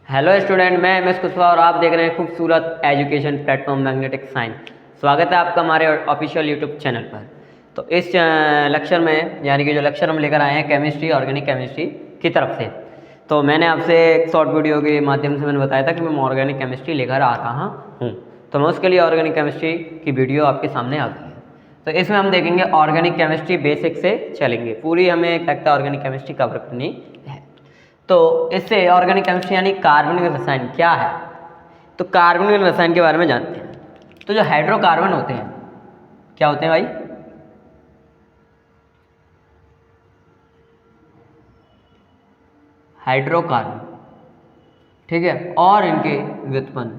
Hello student, मैं M S Kushwaha और आप देख रहे हैं खूबसूरत एजुकेशन प्लेटफॉर्म मैग्नेटिक साइंस। स्वागत है आपका हमारे ऑफिशियल यूट्यूब चैनल पर। तो इस लेक्चर में यानी कि जो लेक्चर हम लेकर आए हैं केमिस्ट्री, ऑर्गेनिक केमिस्ट्री की तरफ से, तो मैंने आपसे एक शॉर्ट वीडियो के माध्यम से मैंने बताया था कि मैं ऑर्गेनिक केमिस्ट्री लेकर आ रहा हूँ। तो मैं उसके लिए ऑर्गेनिक केमिस्ट्री की वीडियो आपके सामने आ गई है। तो इसमें हम देखेंगे ऑर्गेनिक केमिस्ट्री बेसिक से चलेंगे, पूरी हमें एक लगता ऑर्गेनिक केमिस्ट्री कवर करनी है। तो इससे ऑर्गेनिक केमिस्ट्री यानी कार्बनिक रसायन क्या है, तो कार्बनिक रसायन के बारे में जानते हैं। तो जो हाइड्रोकार्बन होते हैं क्या होते हैं भाई? हाइड्रोकार्बन, ठीक है, और इनके व्युत्पन्न,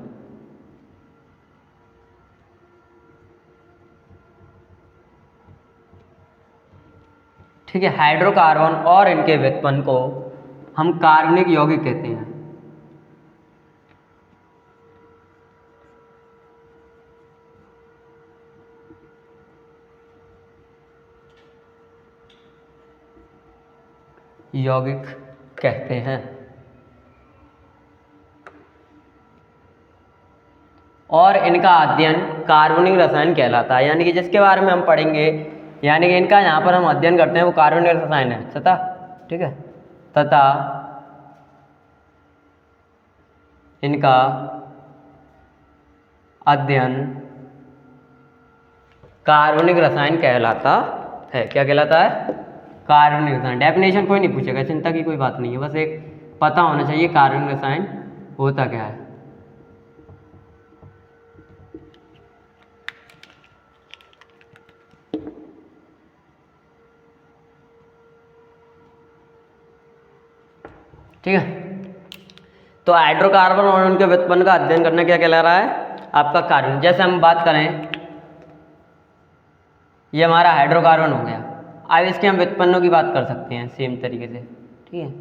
ठीक है, हाइड्रोकार्बन और इनके व्युत्पन्न को हम कार्बनिक यौगिक कहते हैं। यौगिक कहते हैं। और इनका अध्ययन कार्बनिक रसायन कहलाता है, यानी कि जिसके बारे में हम पढ़ेंगे, यानी कि इनका यहाँ पर हम अध्ययन करते हैं वो कार्बनिक रसायन है तथा, ठीक है, तथा इनका अध्ययन कार्बनिक रसायन कहलाता है। क्या कहलाता है? कार्बनिक रसायन। डेफिनेशन कोई नहीं पूछेगा, चिंता की कोई बात नहीं है, बस एक पता होना चाहिए कार्बनिक रसायन होता क्या है। ठीक है, तो हाइड्रोकार्बन और उनके व्युत्पन्न का अध्ययन करना क्या कहला रहा है? आपका कार्बन। जैसे हम बात करें, ये हमारा हाइड्रोकार्बन हो गया। अब इसके हम व्युत्पन्नों की बात कर सकते हैं सेम तरीके से, ठीक है,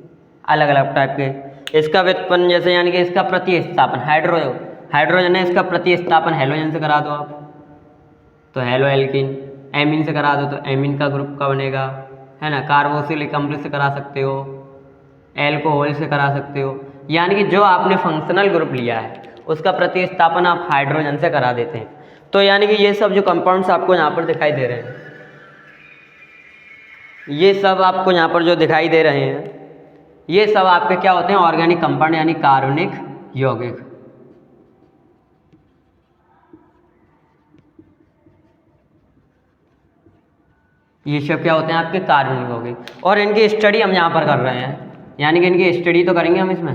अलग अलग टाइप के। इसका व्युत्पन्न जैसे यानी कि इसका प्रतिस्थापन, हाइड्रोजन है, इसका प्रतिस्थापन हेलोजन से करा दो आप, तो हेलो एल्किन। एमीन से करा दो तो एमीन का ग्रुप का बनेगा, है ना। कार्बोक्सिलिक अम्ल से करा सकते हो, एल्कोहल से करा सकते हो, यानी कि जो आपने फंक्शनल ग्रुप लिया है उसका प्रतिस्थापन आप हाइड्रोजन से करा देते हैं। तो यानी कि ये सब जो कंपाउंड्स आपको यहाँ पर दिखाई दे रहे हैं, ये सब आपको यहाँ पर जो दिखाई दे रहे हैं, ये सब आपके क्या होते हैं? ऑर्गेनिक कंपाउंड यानी कार्बनिक यौगिक। ये सब क्या होते हैं? आपके कार्बनिक यौगिक। और इनकी स्टडी हम यहाँ पर कर रहे हैं, यानी कि इनकी स्टडी तो करेंगे हम इसमें।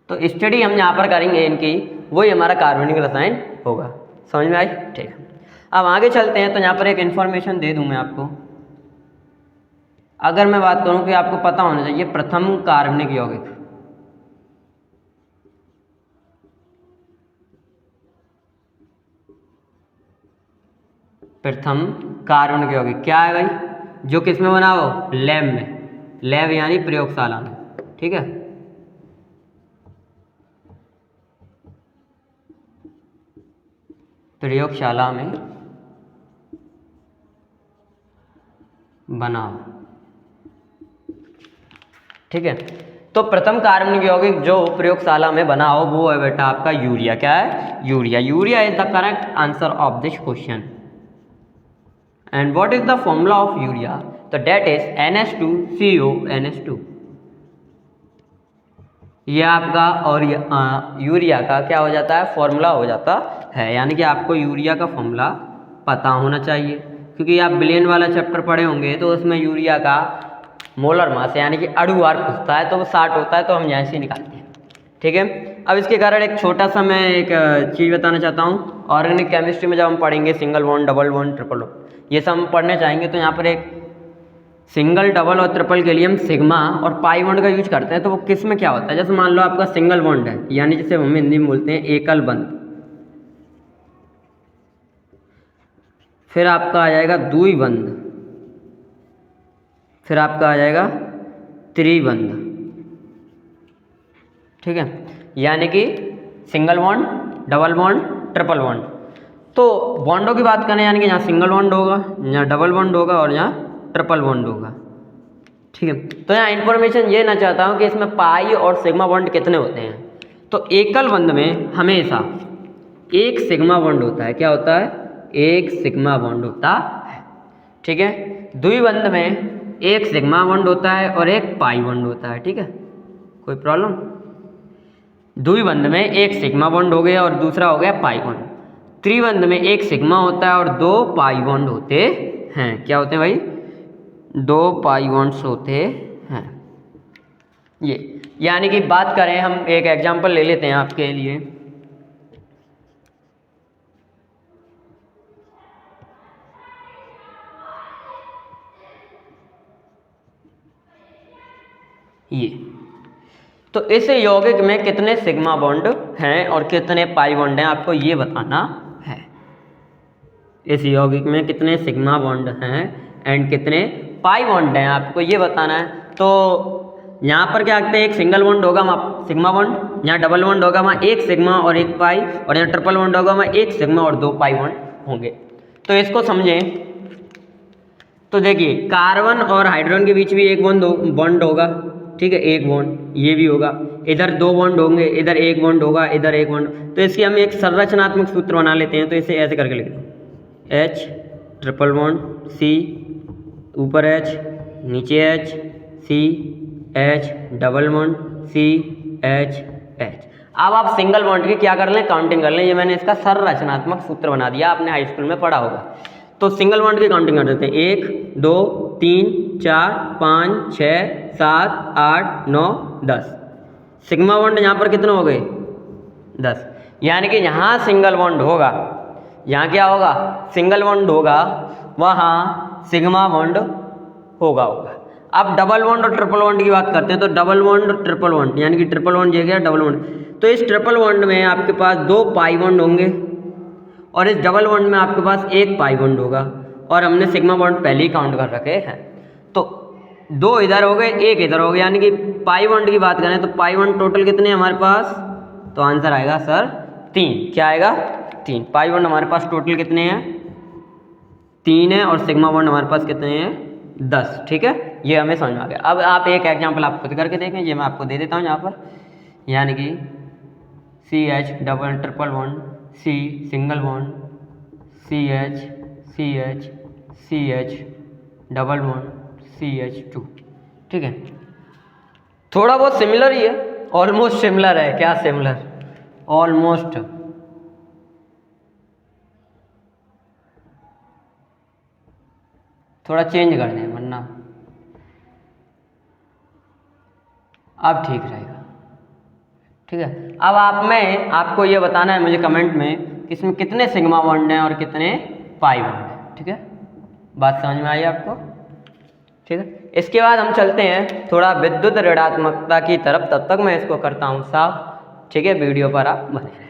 तो स्टडी हम यहाँ पर करेंगे इनकी, वही हमारा कार्बनिक रसायन होगा। समझ में आई? ठीक है, अब आगे चलते हैं। तो यहाँ पर एक इन्फॉर्मेशन दे दूँ मैं आपको। अगर मैं बात करूँ कि आपको पता होना चाहिए प्रथम कार्बनिक यौगिक, प्रथम कार्बनिक यौगिक क्या है भाई? जो किस में बना हो? लैब में। लैब यानी प्रयोगशाला में, ठीक है। प्रयोगशाला में बना, ठीक है। तो प्रथम कार्बनिक यौगिक जो प्रयोगशाला में बना हो वो है बेटा आपका यूरिया। क्या है? Urea. Urea is the correct answer of this question. And what is the formula of urea? तो डेट इज NH2CO NH2। ये आपका और यूरिया का क्या हो जाता है? फॉर्मूला हो जाता है। यानी कि आपको यूरिया का फॉर्मूला पता होना चाहिए, क्योंकि आप बिलियन वाला चैप्टर पढ़े होंगे तो उसमें यूरिया का मोलर मास यानी कि अणुभार पूछता है तो वो 60 होता है, तो हम यहाँ से निकालते हैं, ठीक है। अब इसके कारण एक छोटा सा मैं एक चीज़ बताना चाहता हूँ। ऑर्गेनिक केमिस्ट्री में जब हम पढ़ेंगे single bond, double bond, triple bond, ये सब हम पढ़ने चाहेंगे, तो यहाँ पर एक सिंगल, डबल और ट्रिपल के लिए हम सिग्मा और पाई बॉन्ड का यूज करते हैं। तो वो किस में क्या होता है? जैसे मान लो आपका सिंगल बॉन्ड है, यानी जिसे हम हिंदी में बोलते हैं एकल बंध, फिर आपका आ जाएगा द्विबंध, फिर आपका आ जाएगा त्रिबंध, ठीक है। यानी कि single bond, double bond, triple bond. तो बॉन्डों की बात करें, यानी कि यहाँ सिंगल बॉन्ड होगा, यहाँ डबल बॉन्ड होगा और यहाँ ट्रिपल बॉन्ड होगा। ठीक है। तो यहाँ इन्फॉर्मेशन ये ना चाहता हूँ कि इसमें पाई और सिग्मा बॉन्ड कितने होते हैं। तो एकल बंध में हमेशा एक सिग्मा बॉन्ड होता है। क्या होता है? एक सिग्मा बॉन्ड होता है। ठीक है। द्विबंध में एक सिग्मा बॉन्ड होता है और एक पाई बॉन्ड होता है। ठीक है, कोई प्रॉब्लम? द्विबंध में एक सिग्मा बॉन्ड हो गया और दूसरा हो गया पाई बॉन्ड। त्रिबंध में एक सिग्मा होता है और दो पाई बॉन्ड होते हैं। क्या होते हैं भाई? दो पाई बॉन्ड्स होते हैं। ये यानी कि बात करें, हम एक एग्जांपल ले लेते हैं आपके लिए। ये तो इस यौगिक में कितने सिग्मा बॉन्ड हैं और कितने पाई बॉन्ड हैं, आपको ये बताना है। इस यौगिक में कितने सिग्मा बॉन्ड हैं एंड कितने पाई बॉन्ड हैं, आपको ये बताना है। तो यहाँ पर क्या करते हैं, एक सिंगल बॉन्ड होगा वहाँ सिग्मा बॉन्ड, यहाँ डबल बॉन्ड होगा वहाँ एक सिग्मा और एक पाई, और यहाँ ट्रिपल बॉन्ड होगा वहाँ एक सिग्मा और दो पाई बॉन्ड होंगे। तो इसको समझें। तो देखिए, कार्बन और हाइड्रोजन के बीच भी एक बॉन्ड होगा। ठीक है, एक बॉन्ड, ये भी होगा। इधर दो बॉन्ड होंगे, इधर एक बॉन्ड होगा, इधर एक बॉन्ड। तो इसकी हम एक संरचनात्मक सूत्र बना लेते हैं। तो इसे ऐसे करके लिख दो, H ट्रिपल बॉन्ड C, ऊपर H, नीचे H, C H double bond C H H। अब आप सिंगल बॉन्ड की क्या कर लें, काउंटिंग कर लें। ये मैंने इसका संरचनात्मक सूत्र बना दिया, आपने हाई स्कूल में पढ़ा होगा। तो सिंगल बॉन्ड की काउंटिंग कर देते हैं। 1 2 3 4 5 6 7 8 9 10। सिग्मा बॉन्ड यहाँ पर कितने हो गए? 10। यानी कि यहाँ सिंगल बॉन्ड होगा, यहाँ क्या होगा? सिंगल बॉन्ड होगा, वहाँ सिग्मा बॉन्ड होगा। अब डबल बॉन्ड और ट्रिपल बॉन्ड की बात करते हैं। तो डबल बॉन्ड और ट्रिपल बॉन्ड, यानी कि ट्रिपल बॉन्ड ये गया डबल बॉन्ड। तो इस ट्रिपल बॉन्ड में आपके पास दो पाई बॉन्ड होंगे और इस डबल बॉन्ड में आपके पास एक पाई बॉन्ड होगा, और हमने सिग्मा बॉन्ड पहले ही काउंट कर रखे हैं। तो दो इधर हो गए, एक इधर हो गया, यानी कि पाई बॉन्ड की बात करें तो पाई बॉन्ड टोटल कितने हैं हमारे पास? तो आंसर आएगा सर 3। क्या आएगा? 3। पाई बॉन्ड हमारे पास टोटल कितने हैं? 3 है, और सिग्मा बॉन्ड हमारे पास कितने हैं? 10। ठीक है, ये हमें समझ में आ गया। अब आप एक एग्जाम्पल आप खुद करके देखें, ये मैं आपको दे देता हूँ यहाँ पर। यानी कि CH double triple bond, C single bond, CH double bond, CH2। ठीक है, थोड़ा बहुत सिमिलर ही है, ऑलमोस्ट सिमिलर है। क्या सिमिलर? ऑलमोस्ट। थोड़ा चेंज कर दें वरना अब ठीक रहेगा। ठीक है, अब मैं आपको ये बताना है मुझे कमेंट में कि इसमें कितने सिग्मा बॉन्ड हैं और कितने पाई बॉन्ड हैं। ठीक है, बात समझ में आई आपको? ठीक है, इसके बाद हम चलते हैं थोड़ा विद्युत ऋणात्मकता की तरफ। तब तक मैं इसको करता हूँ साफ। ठीक है, वीडियो पर आप बने रहें।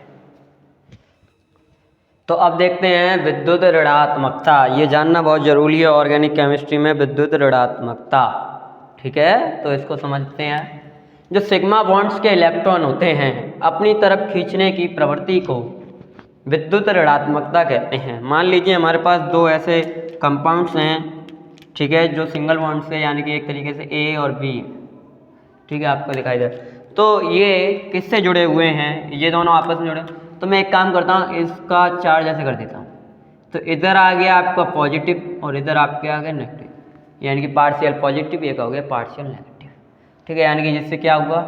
तो अब देखते हैं विद्युत ऋणात्मकता। ये जानना बहुत जरूरी है ऑर्गेनिक केमिस्ट्री में, विद्युत ऋणात्मकता। ठीक है, तो इसको समझते हैं। जो सिग्मा बॉन्ड्स के इलेक्ट्रॉन होते हैं, अपनी तरफ खींचने की प्रवृत्ति को विद्युत ऋणात्मकता कहते हैं। मान लीजिए हमारे पास दो ऐसे कंपाउंड्स हैं, ठीक है, जो सिंगल बॉन्ड से, यानी कि एक तरीके से A और B, ठीक है, आपको दिखाई दे। तो ये किससे जुड़े हुए हैं? ये दोनों आपस में जुड़े। तो मैं एक काम करता हूँ, इसका चार्ज ऐसे कर देता हूँ। तो इधर आ गया आपका पॉजिटिव और इधर आपके आ गया नेगेटिव, यानी कि पार्शियल पॉजिटिव, एक हो गया पार्शियल नेगेटिव। ठीक है, यानी कि जिससे क्या हुआ,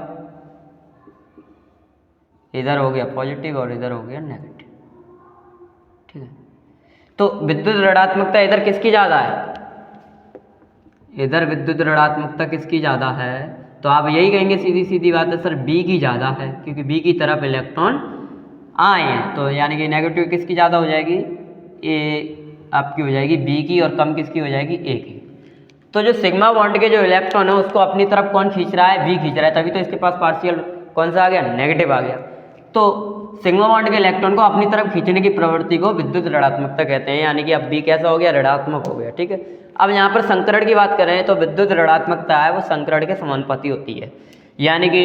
इधर हो गया पॉजिटिव और इधर हो गया नेगेटिव। ठीक है, तो विद्युत ऋणात्मकता इधर किसकी ज़्यादा है? इधर विद्युत ऋणात्मकता किसकी ज़्यादा है? तो आप यही कहेंगे सीधी सीधी बात है, सर B की ज़्यादा है, क्योंकि B की तरफ इलेक्ट्रॉन आए हैं। तो यानी कि नेगेटिव किसकी ज़्यादा हो जाएगी? A आपकी हो जाएगी B की, और कम किसकी हो जाएगी? A की। तो जो सिग्मा बॉन्ड के जो इलेक्ट्रॉन है उसको अपनी तरफ कौन खींच रहा है? B खींच रहा है, तभी तो इसके पास पार्शियल कौन सा आ गया? नेगेटिव आ गया। तो सिग्मा बॉन्ड के इलेक्ट्रॉन को अपनी तरफ खींचने की प्रवृत्ति को विद्युत ऋणात्मकता कहते हैं। यानी कि अब B कैसा हो गया? ऋणात्मक हो गया। ठीक है, अब यहाँ पर संकरण की बात करें तो विद्युत ऋणात्मकता है वो संकरण के समानुपाती होती है। यानी कि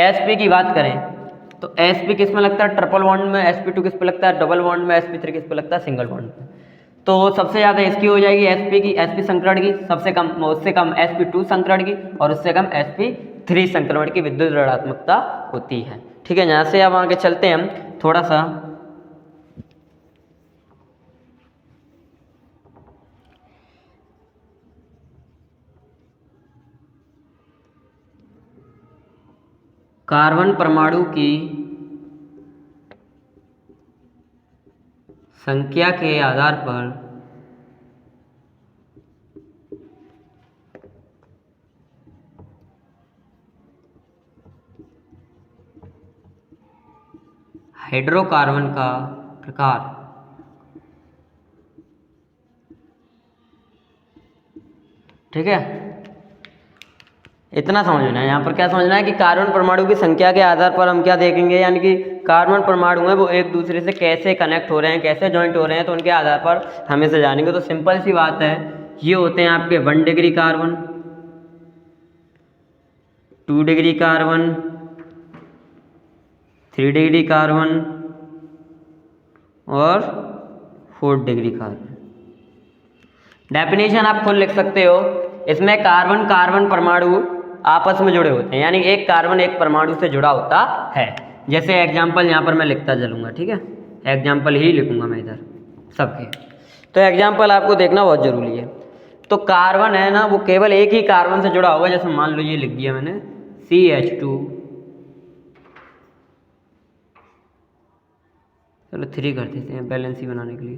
Sp की बात करें तो Sp किस में लगता है? ट्रिपल बॉन्ड में। Sp2 किस पे लगता है? डबल बॉन्ड में। Sp3 किस पे लगता है? सिंगल बॉन्ड में। तो सबसे ज़्यादा इसकी हो जाएगी sp की, sp संकरण की, सबसे कम उससे कम sp2 संकरण की, और उससे कम sp3 संक्रमण की विद्युत ऋणात्मकता होती है। ठीक है, यहाँ से अब आगे चलते हैं हम थोड़ा सा। कार्बन परमाणु की संख्या के आधार पर हाइड्रोकार्बन का प्रकार। ठीक है, इतना समझना है। यहाँ पर क्या समझना है कि कार्बन परमाणु की संख्या के आधार पर हम क्या देखेंगे, यानी कि कार्बन परमाणु है वो एक दूसरे से कैसे कनेक्ट हो रहे हैं, कैसे जॉइंट हो रहे हैं, तो उनके आधार पर हम इसे जानेंगे। तो सिंपल सी बात है, ये होते हैं आपके 1 degree carbon, 2 degree carbon, 3 degree carbon और 4 डिग्री कार्बन। डेफिनेशन आप खुद लिख सकते हो। इसमें कार्बन कार्बन परमाणु आपस में जुड़े होते हैं, यानी एक कार्बन एक परमाणु से जुड़ा होता है। जैसे एग्जाम्पल यहाँ पर मैं लिखता चलूँगा, ठीक है, एग्जाम्पल ही लिखूँगा मैं इधर सबके। तो एग्जाम्पल आपको देखना बहुत ज़रूरी है। तो कार्बन है ना, वो केवल एक ही कार्बन से जुड़ा होगा। जैसे मान लो ये लिख दिया मैंने CH2, चलो 3 कर देते हैं बैलेंसी बनाने के लिए,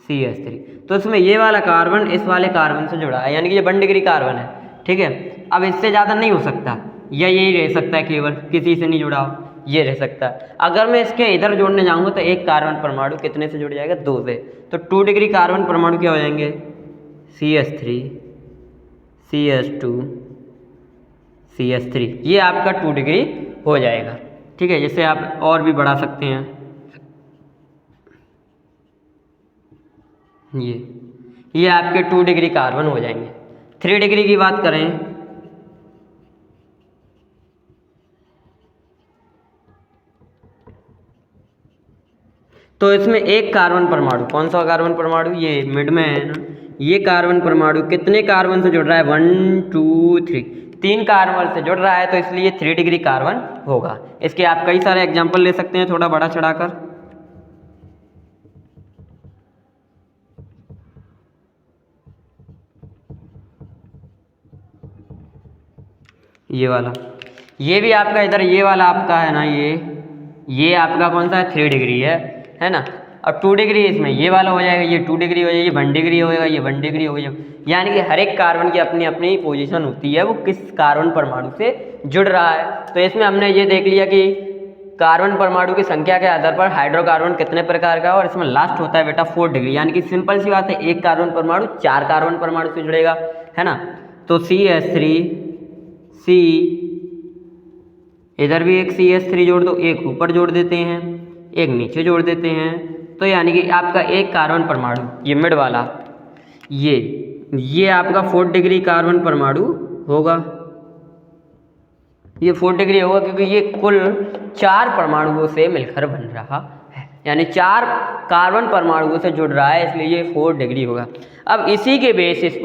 CH3। तो इसमें ये वाला कार्बन इस वाले कार्बन से जुड़ा है, यानी कि ये 1 डिग्री कार्बन है। ठीक है, अब इससे ज़्यादा नहीं हो सकता, या यही रह सकता है, केवल किसी से नहीं जुड़ा हो, ये रह सकता है। अगर मैं इसके इधर जोड़ने जाऊँगा तो एक कार्बन परमाणु कितने से जुड़ जाएगा, 2 से। तो 2 डिग्री कार्बन परमाणु क्या हो जाएंगे, CH3, CH2, CH3। ये आपका 2 डिग्री हो जाएगा। ठीक है, जिससे आप और भी बढ़ा सकते हैं। ये आपके 2 डिग्री कार्बन हो जाएंगे। 3 डिग्री की बात करें तो इसमें एक कार्बन परमाणु, कौन सा कार्बन परमाणु, ये मिड में है ना, ये कार्बन परमाणु कितने कार्बन से जुड़ रहा है, 1 2 3, 3 कार्बन से जुड़ रहा है, तो इसलिए 3 डिग्री कार्बन होगा। इसके आप कई सारे एग्जाम्पल ले सकते हैं, थोड़ा बड़ा चढ़ाकर। ये वाला, ये भी आपका इधर, ये वाला आपका है ना, ये आपका कौन सा है, 3 डिग्री है ना। और 2 डिग्री इसमें ये वाला हो जाएगा, ये 2 डिग्री हो जाएगा, ये 1 डिग्री होएगा, ये 1 डिग्री हो जाएगा। यानी कि हर एक कार्बन की अपनी अपनी पोजीशन होती है, वो किस कार्बन परमाणु से जुड़ रहा है। तो इसमें हमने ये देख लिया कि कार्बन परमाणु की संख्या के आधार पर हाइड्रोकार्बन कितने प्रकार का है, और इसमें लास्ट होता है बेटा 4 डिग्री। यानी कि सिंपल सी बात है, एक कार्बन परमाणु 4 कार्बन परमाणु से जुड़ेगा, है ना। तो CH3, C, इधर भी एक CH3 जोड़ दो, एक ऊपर जोड़ देते हैं, एक नीचे जोड़ देते हैं। तो यानी कि आपका एक कार्बन परमाणु, ये मिड वाला, ये आपका 4 डिग्री कार्बन परमाणु होगा। ये 4 डिग्री होगा क्योंकि ये कुल 4 परमाणुओं से मिलकर बन रहा है, यानी 4 कार्बन परमाणुओं से जुड़ रहा है, इसलिए ये 4 डिग्री होगा। अब इसी के बेसिस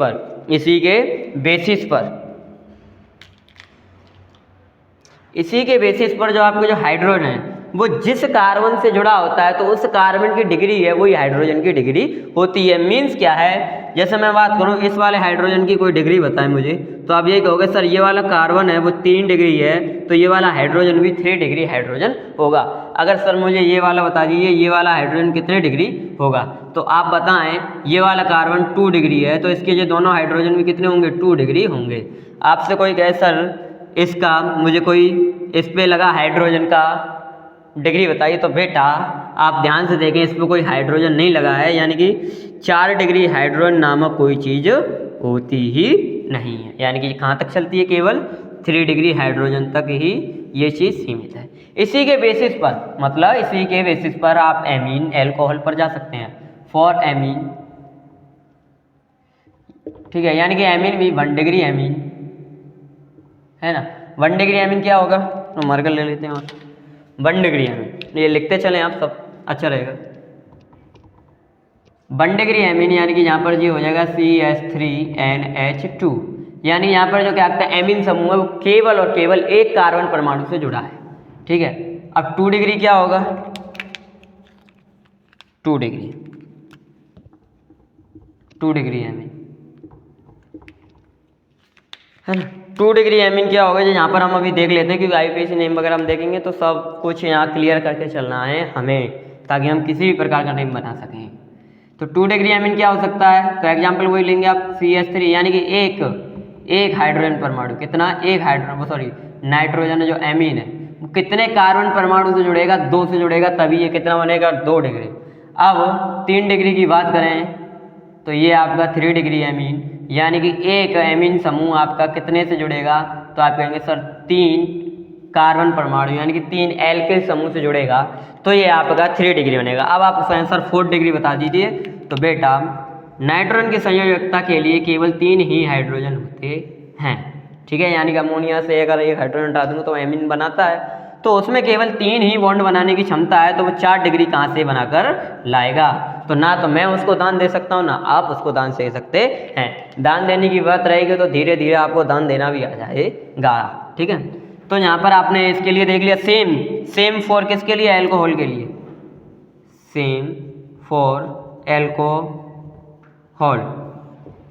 पर जो आपके जो हाइड्रोजन है, वो जिस कार्बन से जुड़ा होता है, तो उस कार्बन की डिग्री है वही हाइड्रोजन की डिग्री होती है। मीन्स क्या है, जैसे मैं बात करूं इस वाले हाइड्रोजन की कोई डिग्री बताएं मुझे, तो आप ये कहोगे सर ये वाला कार्बन है वो 3 डिग्री है, तो ये वाला हाइड्रोजन भी 3 डिग्री हाइड्रोजन होगा। अगर सर मुझे ये वाला बता दीजिए, ये वाला हाइड्रोजन कितने डिग्री होगा, तो आप बताएं ये वाला कार्बन 2 डिग्री है, तो इसके ये दोनों हाइड्रोजन भी कितने होंगे, 2 डिग्री होंगे। आपसे कोई कहे सर इसका मुझे कोई इस पे लगा हाइड्रोजन का डिग्री बताइए, तो बेटा आप ध्यान से देखें, इस पर कोई हाइड्रोजन नहीं लगा है, यानी कि 4 डिग्री हाइड्रोजन नामक कोई चीज़ होती ही नहीं है। यानी कि कहाँ तक चलती है, केवल 3 डिग्री हाइड्रोजन तक ही ये चीज़ सीमित है। इसी के बेसिस पर आप एमीन एल्कोहल पर जा सकते हैं, फॉर एमीन, ठीक है। यानी कि एमीन भी 1 डिग्री एमीन है ना। 1 डिग्री एमीन क्या होगा, तो मार्कर ले लेते हैं, और 1 डिग्री एमीन ये लिखते चलें आप सब, अच्छा रहेगा। 1 डिग्री एमीन यानी कि यहाँ पर ये हो जाएगा CH3NH2, यानी यहाँ पर जो क्या आता है एमीन समूह है वो केवल और केवल एक कार्बन परमाणु से जुड़ा है। ठीक है, अब 2 डिग्री क्या होगा, 2 डिग्री एमीन है ना। 2 डिग्री एमीन क्या होगा, जो यहाँ पर हम अभी देख लेते हैं क्योंकि IUPAC नेम वगैरह हम देखेंगे तो सब कुछ यहाँ क्लियर करके चलना है हमें, ताकि हम किसी भी प्रकार का नेम बना सकें। तो 2 डिग्री एमीन क्या हो सकता है, तो एग्जाम्पल वही लेंगे आप CH3 यानी कि एक हाइड्रोजन परमाणु, कितना, एक हाइड्रोजन सॉरी नाइट्रोजन जो एमीन है वो कितने कार्बन परमाणु से जुड़ेगा, 2 से जुड़ेगा, तभी ये कितना बनेगा, 2 डिग्री। अब 3 डिग्री की बात करें तो ये आपका 3 डिग्री एमीन, यानी कि एक एमीन समूह आपका कितने से जुड़ेगा, तो आप कहेंगे सर 3 कार्बन परमाणु यानी कि 3 एल्किल समूह से जुड़ेगा, तो ये आपका 3 डिग्री बनेगा। अब आप आंसर 4 डिग्री बता दीजिए। तो बेटा नाइट्रोजन की संयोजकता के लिए केवल 3 ही हाइड्रोजन होते हैं। ठीक है, यानी कि अमोनिया से अगर एक हाइड्रोजन हटा दूंगा तो एमीन बनाता है, तो उसमें केवल 3 ही बॉन्ड बनाने की क्षमता है, तो वो 4 डिग्री कहाँ से बनाकर लाएगा। तो ना तो मैं उसको दान दे सकता हूँ ना आप उसको दान दे सकते हैं। दान देने की बात रहेगी तो धीरे धीरे आपको दान देना भी आ जाएगा। ठीक है, तो यहाँ पर आपने इसके लिए देख लिया सेम फॉर किसके लिए, एल्कोहल के लिए, सेम फॉर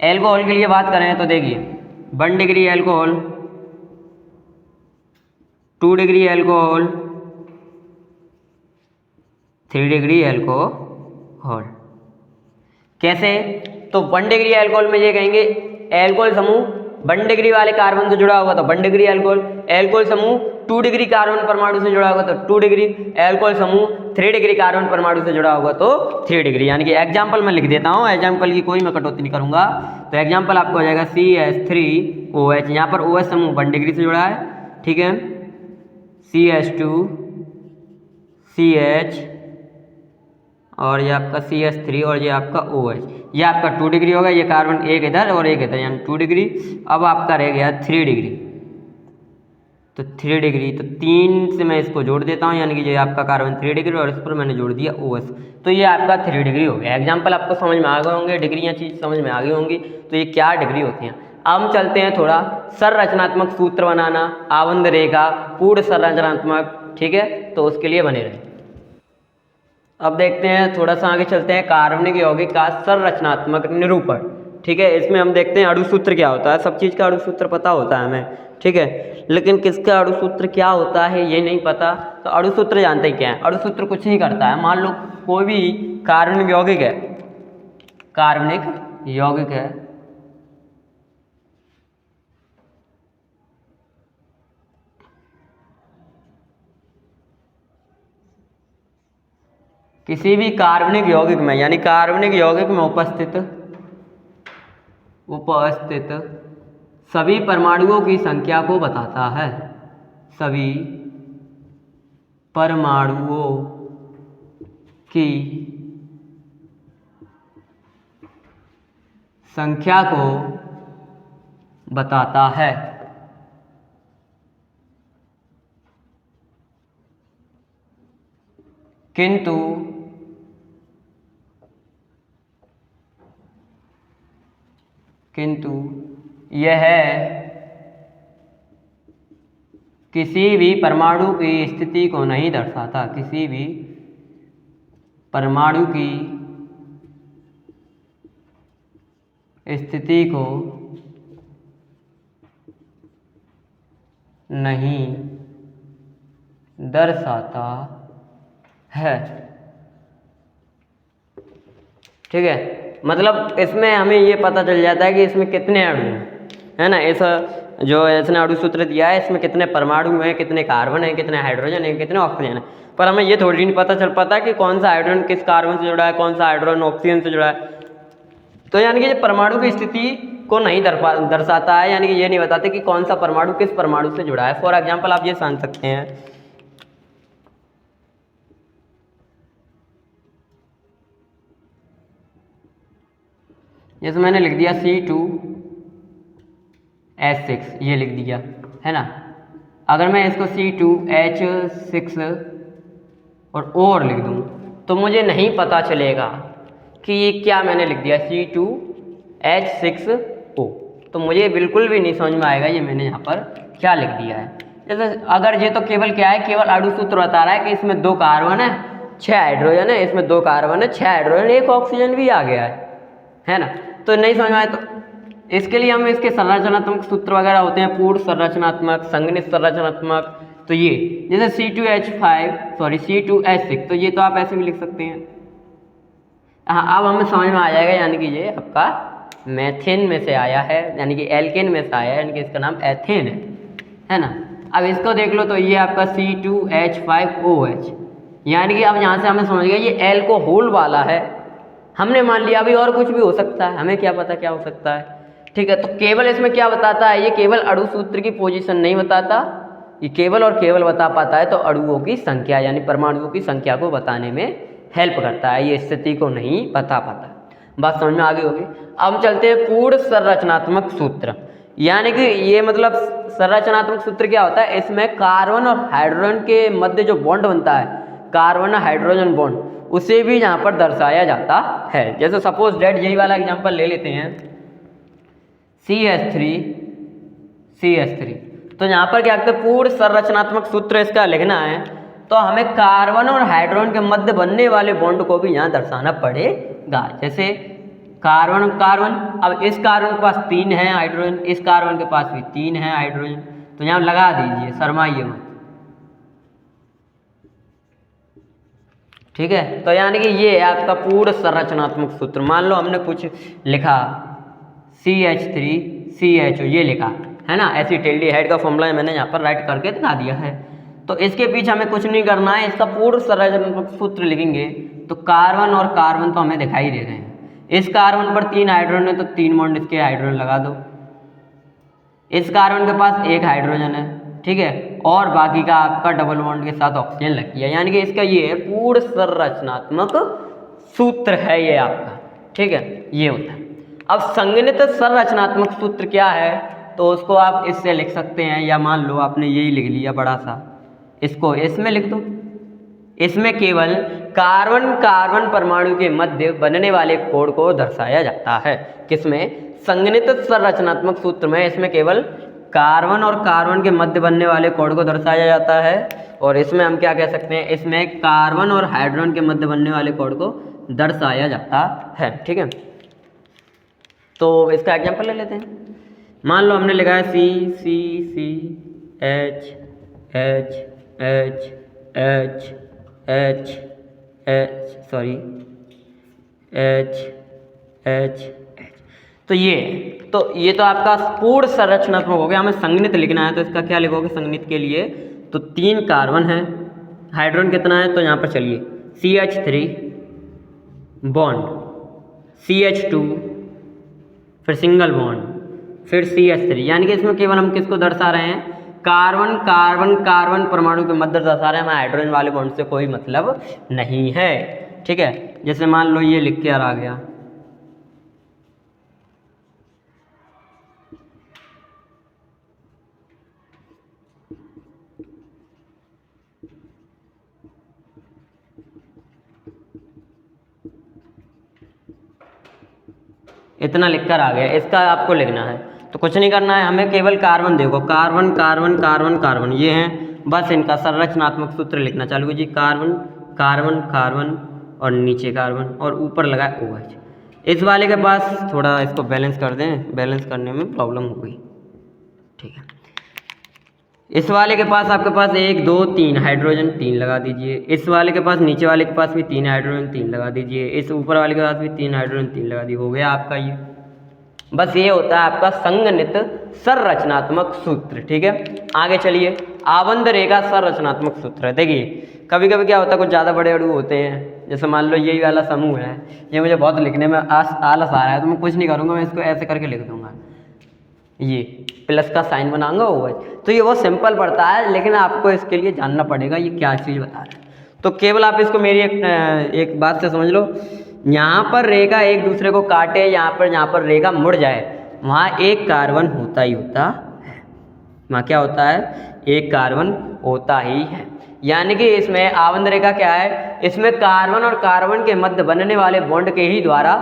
एल्कोहल के लिए बात करें तो देखिए 1 degree alcohol, 2 degree alcohol, 3 degree alcohol. कैसे, तो 1 डिग्री एल्कोहल में ये कहेंगे एल्कोहल समूह 1 डिग्री वाले कार्बन से जुड़ा होगा तो 1 डिग्री एल्कोहल समूह 2 डिग्री कार्बन परमाणु से जुड़ा होगा तो 2 डिग्री, एल्कोहल समूह 3 डिग्री कार्बन परमाणु से जुड़ा होगा तो 3 डिग्री। यानी कि एग्जाम्पल मैं लिख देता हूँ, एग्जाम्पल की कोई मैं कटौती नहीं करूँगा। तो एग्जाम्पल आपको हो जाएगा CH3OH, यहाँ पर OH समूह 1 डिग्री से जुड़ा है। ठीक है, CH2 CH और ये आपका CH3 और ये आपका OH, ये आपका 2 डिग्री होगा, ये कार्बन एक इधर और एक इधर यानी 2 डिग्री। अब आपका रह गया 3 डिग्री, तो 3 डिग्री, तो 3 से मैं इसको जोड़ देता हूँ यानी कि ये आपका कार्बन 3 डिग्री और इस पर मैंने जोड़ दिया OH, तो ये आपका 3 डिग्री हो गया। एग्जाम्पल आपको समझ में आ गए होंगे, डिग्रियाँ चीज़ समझ में आ गई होंगी, तो ये क्या डिग्री होती हैं। अब हम चलते हैं थोड़ा संरचनात्मक सूत्र बनाना, आबंध रेखा, पूर्ण संरचनात्मक। ठीक है, तो उसके लिए बने रहे। अब देखते हैं, थोड़ा सा आगे चलते हैं, कार्बनिक यौगिक का संरचनात्मक निरूपण। ठीक है, इसमें हम देखते हैं अणु सूत्र क्या होता है। सब चीज़ का अणु सूत्र पता होता है हमें, ठीक है, लेकिन किसका अणु सूत्र क्या होता है ये नहीं पता। तो अणु सूत्र जानते ही क्या है, अणु सूत्र कुछ नहीं करता है। मान लो कोई भी कार्बनिक यौगिक है, किसी भी कार्बनिक यौगिक में यानी कार्बनिक यौगिक में उपस्थित सभी परमाणुओं की संख्या को बताता है, सभी परमाणुओं की संख्या को बताता है। किंतु यह किसी भी परमाणु की स्थिति को नहीं दर्शाता, किसी भी परमाणु की स्थिति को नहीं दर्शाता है। ठीक है, मतलब इसमें हमें ये पता चल जाता है कि इसमें कितने अणु हैं, है ना। ऐसा जो इसने अणु सूत्र दिया है इसमें कितने परमाणु हैं, कितने कार्बन हैं, कितने हाइड्रोजन हैं, कितने ऑक्सीजन हैं, पर हमें ये थोड़ी नहीं पता चल पाता कि कौन सा हाइड्रोजन किस कार्बन से जुड़ा है, कौन सा हाइड्रोजन ऑक्सीजन से जुड़ा है। तो यानी कि ये परमाणु की स्थिति को नहीं दर्शाता है, यानी कि ये नहीं बताते कि कौन सा परमाणु किस परमाणु से जुड़ा है। फॉर एग्जाम्पल आप ये समझ सकते हैं, जैसे मैंने लिख दिया C2H6, ये लिख दिया है ना। अगर मैं इसको C2H6 और लिख दूँ तो मुझे नहीं पता चलेगा कि ये क्या मैंने लिख दिया C2H6O, तो मुझे बिल्कुल भी नहीं समझ में आएगा ये मैंने यहाँ पर क्या लिख दिया है। जैसे अगर ये तो केवल क्या है, केवल अणु सूत्र बता रहा है कि इसमें 2 कार्बन है 6 हाइड्रोजन है, इसमें 2 कार्बन है 6 हाइड्रोजन 1 ऑक्सीजन भी आ गया है ना। तो नहीं समझ में आए तो इसके लिए हम इसके संरचनात्मक सूत्र वगैरह होते हैं, पूर्ण संरचनात्मक, संगनित संरचनात्मक। तो ये जैसे C2H6, तो ये तो आप ऐसे भी लिख सकते हैं। हाँ, अब हमें समझ में आ जाएगा, यानी कि ये आपका मैथेन में से आया है, यानी कि एल्केन में से आया है, यानी कि इसका नाम एथेन है ना। अब इसको देख लो, तो ये आपका C2H5OH, यानी कि अब यहाँ से हमें समझ गया ये एल्कोहल वाला है। हमने मान लिया, अभी और कुछ भी हो सकता है, हमें क्या पता क्या हो सकता है, ठीक है। तो केवल इसमें क्या बताता है, ये केवल अणु सूत्र की पोजीशन नहीं बताता, ये केवल और केवल बता पाता है तो अणुओं की संख्या यानी परमाणुओं की संख्या को बताने में हेल्प करता है, ये स्थिति को नहीं बता पाता। बात समझ में आ गई होगी। अब हम चलते हैं पूर्ण संरचनात्मक सूत्र, यानी कि ये मतलब संरचनात्मक सूत्र क्या होता है, इसमें कार्बन और हाइड्रोजन के मध्य जो बॉन्ड बनता है, कार्बन हाइड्रोजन बॉन्ड, उसे भी यहाँ पर दर्शाया जाता है। जैसे सपोज डेट यही वाला एग्जांपल ले लेते हैं, CH3, तो यहाँ पर क्या कहते हैं, पूर्ण संरचनात्मक सूत्र इसका लिखना है तो हमें कार्बन और हाइड्रोजन के मध्य बनने वाले बॉन्ड को भी यहाँ दर्शाना पड़ेगा। जैसे कार्बन कार्बन, अब इस कार्बन के पास 3 है हाइड्रोजन, इस कार्बन के पास भी 3 है हाइड्रोजन, तो यहाँ लगा दीजिए, शर्माइए मत, ठीक है। तो यानी कि ये है आपका पूर्ण संरचनात्मक सूत्र। मान लो हमने कुछ लिखा CH3CHO, ये लिखा है ना, एसिटिल्डिहाइड का फॉर्मूला मैंने यहाँ पर राइट करके दिखा दिया है। तो इसके पीछे हमें कुछ नहीं करना है, इसका पूर्ण संरचनात्मक सूत्र लिखेंगे तो कार्बन और कार्बन तो हमें दिखाई दे रहे हैं। इस कार्बन पर 3 हाइड्रोजन है तो 3 बॉन्ड इसके हाइड्रोजन लगा दो। इस कार्बन के पास 1 हाइड्रोजन है, ठीक है, और बाकी का आपका डबल बॉन्ड के साथ ऑक्सीजन लग गया, यानी कि इसका ये पूर्ण संरचनात्मक सूत्र है ये आपका, ठीक है, ये होता है। अब संगनित संरचनात्मक सूत्र क्या है, तो उसको आप इससे लिख सकते हैं, या मान लो आपने यही लिख लिया बड़ा सा, इसको इसमें लिख दो। इसमें केवल कार्बन कार्बन परमाणु के मध्य बनने वाले कोण को दर्शाया जाता है। किसमें, संगनित संरचनात्मक सूत्र में इसमें केवल कार्बन और कार्बन के मध्य बनने वाले कोण को दर्शाया जाता है। और इसमें हम क्या कह सकते हैं, इसमें कार्बन और हाइड्रोजन के मध्य बनने वाले कोण को दर्शाया जाता है, ठीक है। तो इसका एग्जांपल ले लेते हैं। मान लो हमने लिखा है H, तो ये तो आपका पूर्ण संरचनात्मक हो गया। हमें संगनित लिखना है तो इसका क्या लिखोगे संगनित के लिए, तो 3 कार्बन है, हाइड्रोजन कितना है, तो यहाँ पर चलिए CH3 बॉन्ड CH2, फिर सिंगल बॉन्ड, फिर CH3, यानी कि इसमें केवल हम किसको दर्शा रहे हैं, कार्बन कार्बन कार्बन परमाणु के मध्य दर्शा रहे हैं, हमें हाइड्रोजन वाले बॉन्ड से कोई मतलब नहीं है, ठीक है। जैसे मान लो ये लिख के आ गया, इतना लिखकर आ गया, इसका आपको लिखना है तो कुछ नहीं करना है, हमें केवल कार्बन, देखो कार्बन कार्बन कार्बन कार्बन ये हैं, बस इनका संरचनात्मक सूत्र लिखना चालू कीजिए, कार्बन कार्बन कार्बन और नीचे कार्बन और ऊपर लगा OH। इस वाले के पास थोड़ा इसको बैलेंस कर दें, बैलेंस करने में प्रॉब्लम हो गई, ठीक है। इस वाले के पास आपके पास 1 2 3 हाइड्रोजन 3 लगा दीजिए, इस वाले के पास नीचे वाले के पास भी 3 हाइड्रोजन 3 लगा दीजिए, इस ऊपर वाले के पास भी 3 हाइड्रोजन 3 लगा दिए, हो गया आपका ये। बस ये होता है आपका संगनित संरचनात्मक सूत्र, ठीक है। आगे चलिए, आबंध रेखा संरचनात्मक सूत्र। देखिए कभी कभी क्या होता है, कुछ ज़्यादा बड़े अणु होते हैं, जैसे मान लो यही वाला समूह है, ये मुझे बहुत लिखने में आलस आ रहा है तो मैं कुछ नहीं करूँगा, मैं इसको ऐसे करके लिख दूँगा, ये प्लस का साइन बनाऊंगा OH। तो ये बहुत सिंपल पड़ता है, लेकिन आपको इसके लिए जानना पड़ेगा ये क्या चीज़ बता रहा है। तो केवल आप इसको मेरी एक बात से समझ लो, यहाँ पर रेखा एक दूसरे को काटे, यहाँ पर रेखा मुड़ जाए, वहाँ एक कार्बन होता ही होता है, वहाँ क्या होता है, एक कार्बन होता ही है। यानी कि इसमें आबंध रेखा क्या है, इसमें कार्बन और कार्बन के मध्य बनने वाले बॉन्ड के ही द्वारा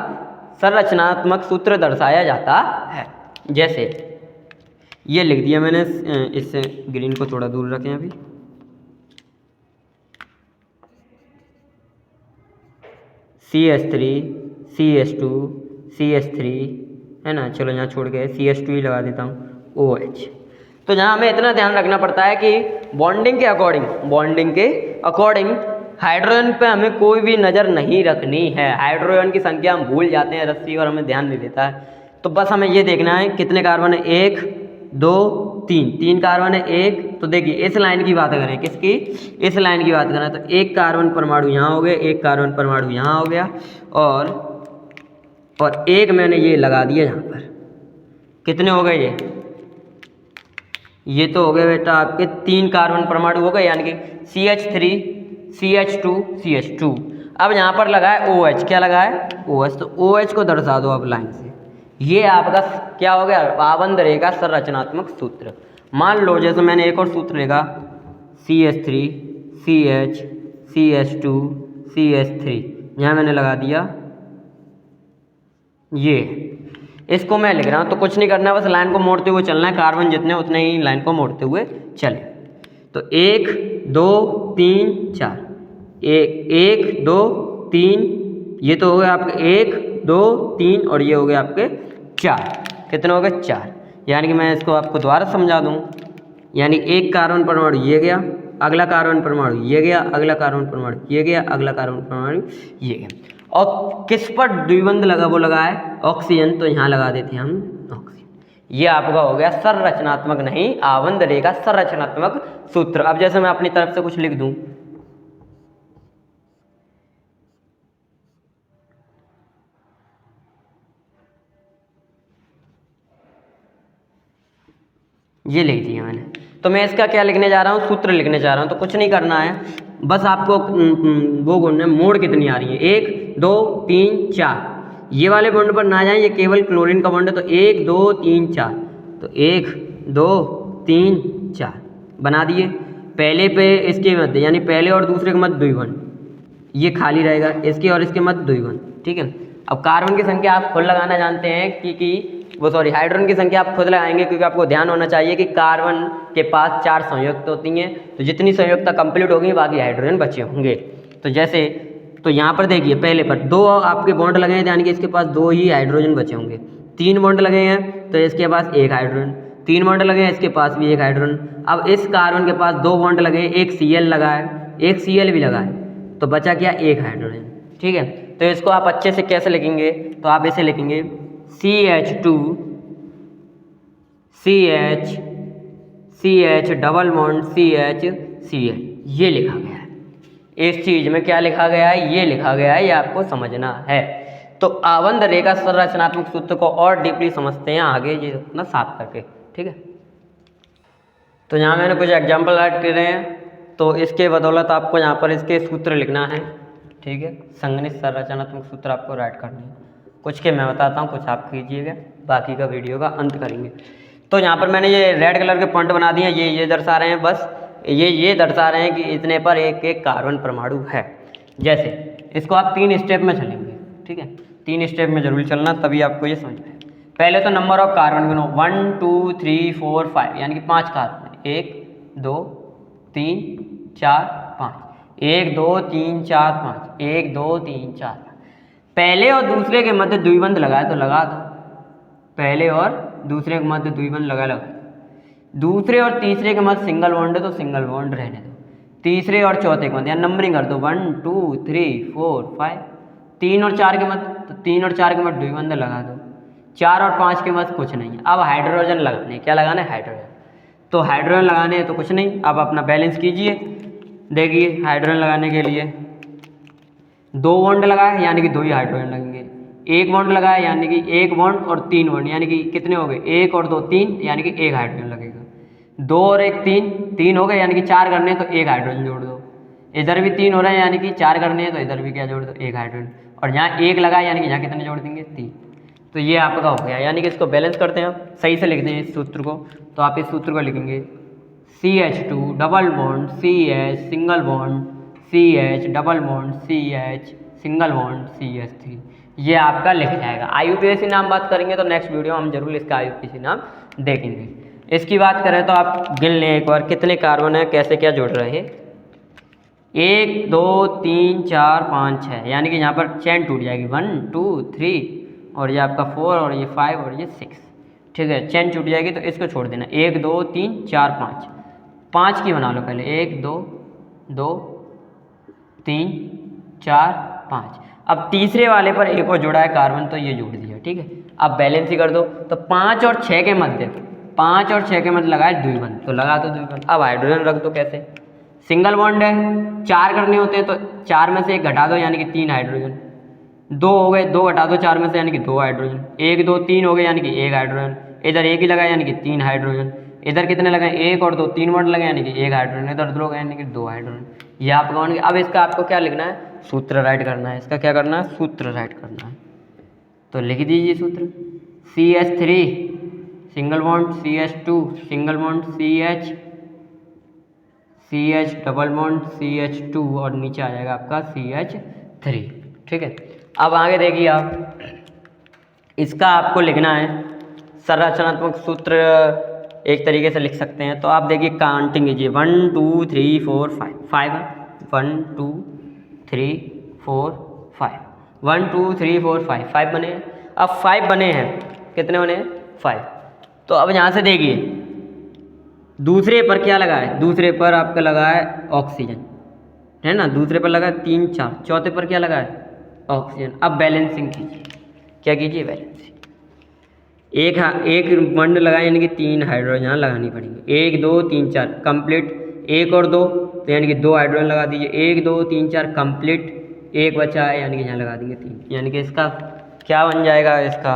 संरचनात्मक सूत्र दर्शाया जाता है। जैसे ये लिख दिया मैंने, इससे ग्रीन को थोड़ा दूर रखें अभी। CH3 CH2 CH3 है ना, चलो यहाँ छोड़ के CH2 ही लगा देता हूँ, OH। तो यहाँ हमें इतना ध्यान रखना पड़ता है कि बॉन्डिंग के अकॉर्डिंग हाइड्रोजन पे हमें कोई भी नज़र नहीं रखनी है। हाइड्रोजन की संख्या हम भूल जाते हैं, रस्सी और हमें ध्यान नहीं देता है। तो बस हमें ये देखना है कितने कार्बन है, 1 2 3, 3 कार्बन है, 1। तो देखिए इस लाइन की बात करें, किसकी, इस लाइन की बात करें तो एक कार्बन परमाणु यहाँ हो गया, एक कार्बन परमाणु यहाँ हो गया, और एक मैंने ये लगा दिया यहाँ पर। कितने हो गए ये तो हो गए बेटा आपके 3 कार्बन परमाणु हो गए, यानी कि CH3 CH2 CH2। अब यहाँ पर लगा है OH, क्या लगा है, OH। तो OH को दर्शा दो अब लाइन से। ये आपका क्या हो गया, आबंध रेखा संरचनात्मक सूत्र। मान लो जैसे मैंने एक और सूत्र लिखा, CH3 CH CH2 CH3, यहाँ मैंने लगा दिया ये। इसको मैं लिख रहा हूँ, तो कुछ नहीं करना है, बस लाइन को मोड़ते हुए चलना है। कार्बन जितने उतने ही लाइन को मोड़ते हुए चले। तो 1 2 3 4, 1 2 3, ये तो हो गए आपके 1 2 3 और ये हो गए आपके 4। कितने हो गए, 4। यानी कि मैं इसको आपको दोबारा समझा दूँ, यानी एक कार्बन परमाणु ये गया, अगला कार्बन परमाणु ये गया, अगला कार्बन परमाणु ये गया, अगला कार्बन परमाणु ये गया। और किस पर द्विबंध लगा, वो लगा है ऑक्सीजन, तो यहाँ लगा देते हैं हम ऑक्सीजन। ये आपका हो गया संरचनात्मक नहीं, आबंध रेखा संरचनात्मक सूत्र। अब जैसे मैं अपनी तरफ से कुछ लिख दूं, ये लिख दिया मैंने, तो मैं इसका क्या लिखने जा रहा हूँ, सूत्र लिखने जा रहा हूँ। तो कुछ नहीं करना है, बस आपको वो गुण है, मोड़ कितनी आ रही है, 1 2 3 4। ये वाले बॉन्ड पर ना जाए, ये केवल क्लोरीन का बॉन्ड है। तो 1 2 3 4, तो 1 2 3 4 बना दिए। पहले पे इसके मध्य, यानी पहले और दूसरे के मध्य द्विबंध, ये खाली रहेगा, इसके और इसके मध्य द्विबंध, ठीक है। अब कार्बन की संख्या आप खुद लगाना जानते हैं कि हाइड्रोजन की संख्या आप खुद लगाएंगे, क्योंकि आपको ध्यान होना चाहिए कि कार्बन के पास 4 संयुक्त होती हैं, तो जितनी संयुक्ता कंप्लीट होगी बाकी हाइड्रोजन बचे होंगे। तो जैसे, तो यहाँ पर देखिए पहले पर 2 आपके बॉन्ड लगे हैं, यानी कि इसके पास 2 ही हाइड्रोजन बचे होंगे। 3 बॉन्ड लगे हैं तो इसके पास 1 हाइड्रोजन, 3 बॉन्ड लगे हैं इसके पास भी 1 हाइड्रोजन। अब इस कार्बन के पास 2 बॉन्ड लगे हैं, एक Cl लगा है, एक Cl भी लगा है, तो बचा क्या, 1 हाइड्रोजन, ठीक है। तो इसको आप अच्छे से कैसे लिखेंगे, तो आप इसे लिखेंगे CH2 CH CH double bond CH Cl, ये लिखा गया है। इस चीज़ में क्या लिखा गया है, ये लिखा गया है, ये आपको समझना है। तो आबंध रेखा संरचनात्मक सूत्र को और डीपली समझते हैं आगे, ये अपना साफ करके, ठीक है। तो यहाँ मैंने कुछ एग्जाम्पल ऐड कर रहे हैं, तो इसके बदौलत आपको यहाँ पर इसके सूत्र लिखना है, ठीक है। संगणित संरचनात्मक सूत्र आपको राइट करने हैं। कुछ के मैं बताता हूँ, कुछ आप कीजिएगा, बाकी का वीडियो का अंत करेंगे। तो यहाँ पर मैंने ये रेड कलर के पॉइंट बना दिए, ये दर्शा रहे हैं, बस ये दर्शा रहे हैं कि इतने पर एक एक कार्बन परमाणु है। जैसे इसको आप 3 स्टेप में चलेंगे, ठीक है, 3 स्टेप में जरूर चलना, तभी आपको ये समझ में। पहले तो नंबर ऑफ कार्बन गिनो, 1 2 3 4 5, यानी कि 5 कार्बन, 1 2 3 4 5, 1 2 3 4 5, 1 2 3 4 5। पहले और दूसरे के मध्य द्विबंध लगाए तो लगा दो, पहले और दूसरे के मध्य द्विबंध लगा। दूसरे और तीसरे के मध्य सिंगल बॉन्ड है तो सिंगल बॉन्ड रहने दो। तीसरे और चौथे के मध्य, यानी नंबरिंग कर दो, 1 2 3 4 5। 3 और 4 के मध्य, तो 3 और 4 के मध्य द्विबंध लगा दो। 4 और 5 के मध्य कुछ नहीं है। अब हाइड्रोजन लगाने, क्या लगाना है, हाइड्रोजन। तो हाइड्रोजन लगाने हैं तो कुछ नहीं, अब अपना बैलेंस कीजिए। देखिए हाइड्रोजन लगाने के लिए 2 बॉन्ड लगाए, यानी कि 2 ही हाइड्रोजन लगेंगे। 1 बॉन्ड लगाए, यानी कि 1 बॉन्ड और 3 बॉन्ड, यानी कि कितने हो गए, 1 और 2 3, यानी कि 1 हाइड्रोजन लगेगा। 2 और 1 3 हो गए, यानी कि 4 करने हैं तो 1 हाइड्रोजन जोड़ दो। इधर भी 3 हो रहे हैं, यानी कि 4 करने हैं तो इधर भी क्या जोड़ दो, 1 हाइड्रोजन। और यहाँ 1 लगा, यानी कि यहाँ कितने जोड़ देंगे, 3। तो ये आपका हो गया, यानी कि इसको बैलेंस करते हैं, सही से लिख दें इस सूत्र को। तो आप इस सूत्र को लिखेंगे CH2 double bond CH single bond CH double bond CH single bond CH3, ये आपका लिख जाएगा। IUPAC नाम बात करेंगे तो नेक्स्ट वीडियो हम जरूर इसका IUPAC नाम देखेंगे। इसकी बात करें तो आप गिन लें एक बार कितने कार्बन है, कैसे क्या जुड़ रहे हैं। 1 2 3 4 5 6, यानी कि यहाँ पर चेन टूट जाएगी 1 2 3 और ये आपका 4 और ये 5 और ये 6, ठीक है। चेन टूट जाएगी तो इसको छोड़ देना। 1 2 3 4 5, 5 की बना लो पहले। 1 2 2 3 4 5। अब तीसरे वाले पर एक और जुड़ा है कार्बन तो ये जोड़ दिया, ठीक है। अब बैलेंस ही कर दो तो 5 और 6 के मध्य, 5 और 6 के मध्य लगाए द्विबंध, तो लगा दो द्विबंध। अब हाइड्रोजन रख दो, कैसे, सिंगल बॉन्ड है, 4 करने होते हैं तो 4 में से 1 घटा दो यानी कि 3 हाइड्रोजन। 2 हो गए, 2 घटा दो 4 में से यानी कि 2 हाइड्रोजन। 1 2 3 हो गए यानी कि 1 हाइड्रोजन। इधर 1 ही लगाए यानी कि 3 हाइड्रोजन। इधर कितने लगाए, 1 और 2 3 बॉन्ड लगे यानी कि 1 हाइड्रोजन। इधर 2 यानी कि 2 हाइड्रोजन। ये आप लगाओगे। अब इसका आपको क्या लिखना है, सूत्र राइट करना है। इसका क्या करना है, सूत्र राइट करना है। तो लिख दीजिए सूत्र। CH3 single bond CH2 single bond CH double bond CH2 और नीचे आ जाएगा आपका CH3, ठीक है। अब आगे देखिए आप, इसका आपको लिखना है संरचनात्मक सूत्र, एक तरीके से लिख सकते हैं। तो आप देखिए काउंटिंग कीजिए 1 2 3 4 5, 5 है, 1 2 3 4 5, 1 2 3 4 5, 5 बने हैं। अब 5 बने हैं, कितने बने हैं, 5। तो अब यहाँ से देखिए दूसरे पर क्या लगा है, दूसरे पर आपका लगा है ऑक्सीजन, है ना। दूसरे पर लगा है 3 4, चौथे पर क्या लगा है, ऑक्सीजन। अब बैलेंसिंग कीजिए, क्या कीजिए, बैलेंसिंग। एक बंड लगाए यानी कि 3 हाइड्रोजन यहाँ लगानी पड़ेंगी। 1 2 3 4 कंप्लीट, 1 और 2 तो यानी कि 2 हाइड्रोजन लगा दीजिए। 1 2 3 4 कंप्लीट, 1 बचा है यानी कि यहाँ लगा देंगे 3, यानी कि इसका क्या बन जाएगा, इसका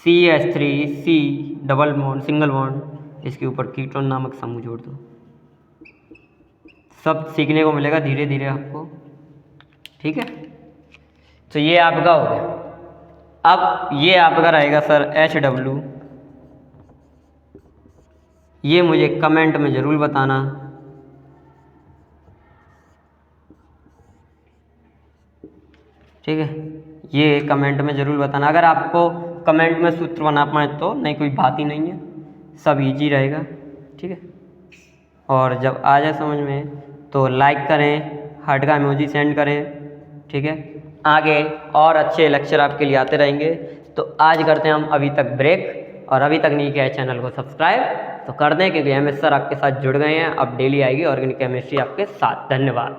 CH3C double bond single bond, इसके ऊपर कीटोन नामक समूह जोड़ दो। सब सीखने को मिलेगा धीरे धीरे आपको, ठीक है। तो ये आपका हो गया। अब ये आपका रहेगा सर HW, ये मुझे कमेंट में ज़रूर बताना, ठीक है। ये कमेंट में ज़रूर बताना। अगर आपको कमेंट में सूत्र बना पाए तो नहीं, कोई बात ही नहीं है, सब इजी रहेगा, ठीक है। और जब आ जाए समझ में तो लाइक करें, हार्ट का इमोजी सेंड करें, ठीक है। आगे और अच्छे लेक्चर आपके लिए आते रहेंगे। तो आज करते हैं हम अभी तक ब्रेक, और अभी तक नहीं किया है चैनल को सब्सक्राइब तो कर दें, क्योंकि MS सर आपके साथ जुड़ गए हैं। अब डेली आएगी ऑर्गेनिक केमिस्ट्री आपके साथ। धन्यवाद।